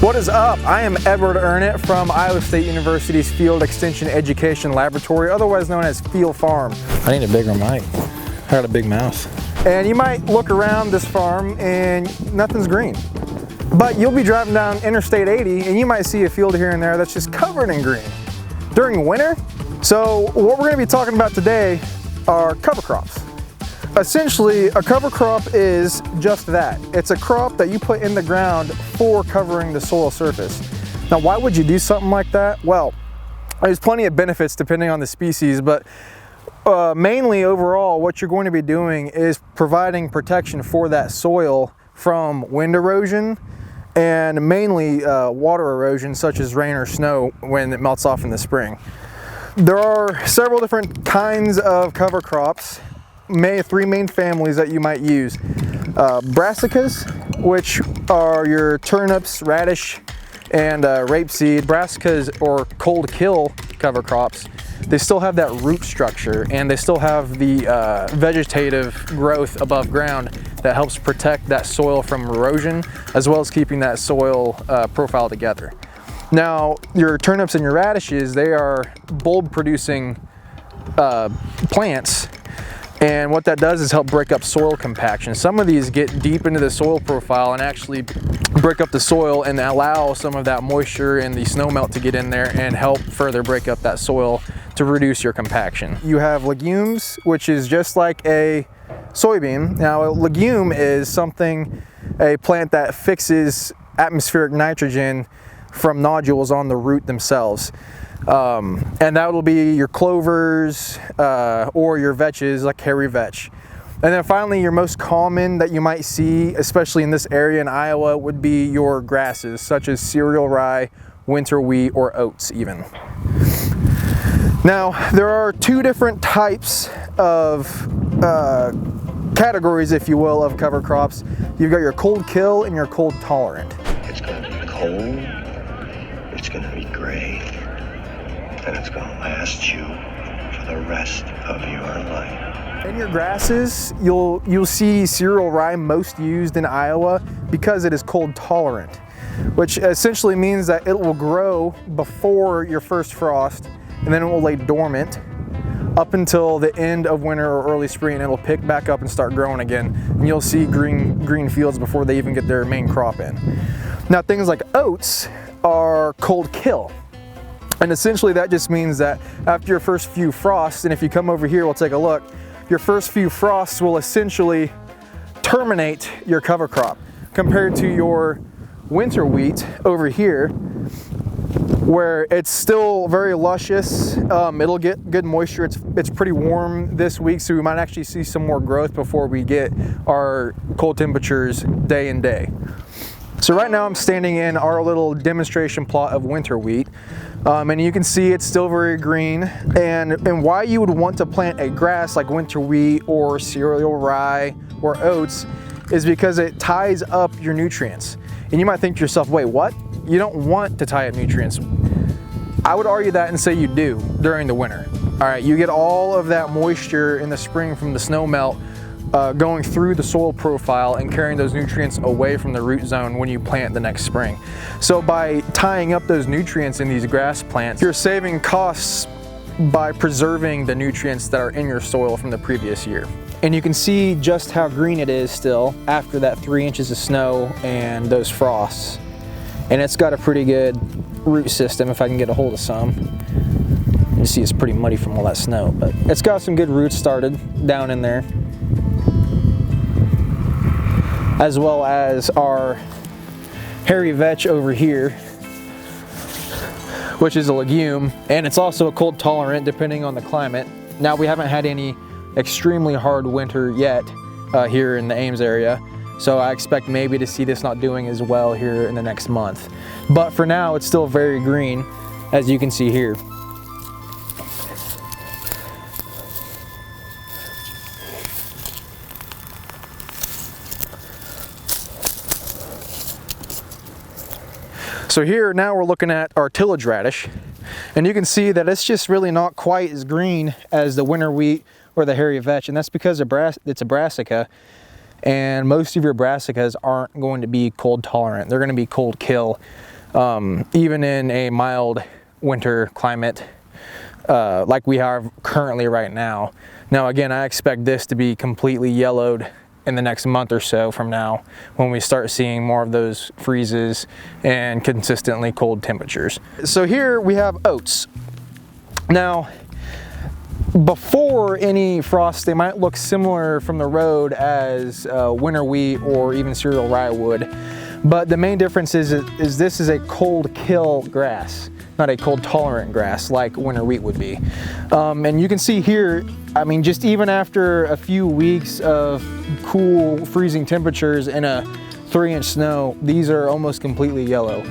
What is up? I am Edward Ernett from Iowa State University's Field Extension Education Laboratory, otherwise known as Field Farm. I need a bigger mic. I got a big mouth. And you might look around this farm and nothing's green. But you'll be driving down Interstate 80 and you might see a field here and there that's just covered in green during winter. So what we're going to be talking about today are cover crops. Essentially, a cover crop is just that. It's a crop that you put in the ground for covering the soil surface. Now, why would you do something like that? Well, there's plenty of benefits depending on the species, but mainly overall, what you're going to be doing is providing protection for that soil from wind erosion and mainly water erosion, such as rain or snow when it melts off in the spring. There are several different kinds of cover crops. Three main families that you might use. Brassicas, which are your turnips, radish, and rapeseed. Brassicas, or cold kill cover crops, they still have that root structure and they still have the vegetative growth above ground that helps protect that soil from erosion, as well as keeping that soil profile together. Now, your turnips and your radishes, they are bulb producing plants. And what that does is help break up soil compaction. Some of these get deep into the soil profile and actually break up the soil and allow some of that moisture and the snow melt to get in there and help further break up that soil to reduce your compaction. You have legumes, which is just like a soybean. Now, a legume is a plant that fixes atmospheric nitrogen from nodules on the root themselves. And that will be your clovers or your vetches, like hairy vetch. And then finally, your most common that you might see, especially in this area in Iowa, would be your grasses, such as cereal rye, winter wheat, or oats even. Now, there are two different types of categories, if you will, of cover crops. You've got your cold kill and your cold tolerant. It's going to be cold, it's going to be gray, and it's going to last you for the rest of your life. In your grasses, you'll see cereal rye most used in Iowa because it is cold tolerant, which essentially means that it will grow before your first frost, and then it will lay dormant up until the end of winter or early spring, and it'll pick back up and start growing again. And you'll see green fields before they even get their main crop in. Now, things like oats are cold kill. And essentially that just means that after your first few frosts, and if you come over here, we'll take a look, your first few frosts will essentially terminate your cover crop compared to your winter wheat over here, where it's still very luscious. It'll get good moisture. It's pretty warm this week, so we might actually see some more growth before we get our cold temperatures day and day. So right now I'm standing in our little demonstration plot of winter wheat, and you can see it's still very green. And why you would want to plant a grass like winter wheat or cereal rye or oats is because it ties up your nutrients. And you might think to yourself, wait, what? You don't want to tie up nutrients. I would argue that and say you do during the winter. All right, you get all of that moisture in the spring from the snow melt going through the soil profile and carrying those nutrients away from the root zone when you plant the next spring. So by tying up those nutrients in these grass plants, you're saving costs by preserving the nutrients that are in your soil from the previous year. And you can see just how green it is still after that 3 inches of snow and those frosts. And it's got a pretty good root system if I can get a hold of some. You see it's pretty muddy from all that snow, but it's got some good roots started down in there, as well as our hairy vetch over here, which is a legume, and it's also a cold tolerant depending on the climate. Now, we haven't had any extremely hard winter yet here in the Ames area, so I expect maybe to see this not doing as well here in the next month. But for now, it's still very green, as you can see here. So here now we're looking at our tillage radish, and you can see that it's just really not quite as green as the winter wheat or the hairy vetch, and that's because it's a brassica, and most of your brassicas aren't going to be cold tolerant. They're going to be cold kill. even in a mild winter climate like we have currently right now. Now again, I expect this to be completely yellowed in the next month or so from now, when we start seeing more of those freezes and consistently cold temperatures. So here we have oats. Now, before any frost, they might look similar from the road as winter wheat or even cereal rye would. But the main difference is this is a cold kill grass, not a cold tolerant grass like winter wheat would be. And you can see here, I mean, just even after a few weeks of cool freezing temperatures and a 3-inch snow, these are almost completely yellow.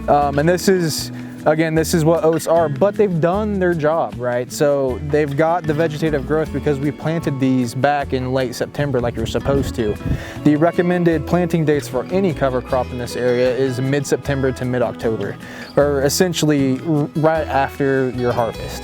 And this is, again, this is what oats are, but they've done their job, right? So they've got the vegetative growth because we planted these back in late September like you're supposed to. The recommended planting dates for any cover crop in this area is mid-September to mid-October, or essentially right after your harvest.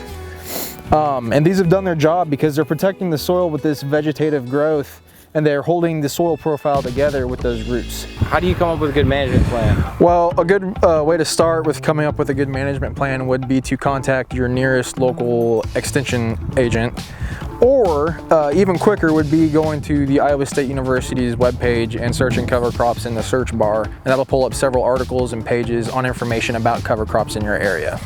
And these have done their job because they're protecting the soil with this vegetative growth, and they're holding the soil profile together with those roots. How do you come up with a good management plan? Well, a good way to start with coming up with a good management plan would be to contact your nearest local extension agent, or even quicker would be going to the Iowa State University's webpage and searching cover crops in the search bar, and that'll pull up several articles and pages on information about cover crops in your area.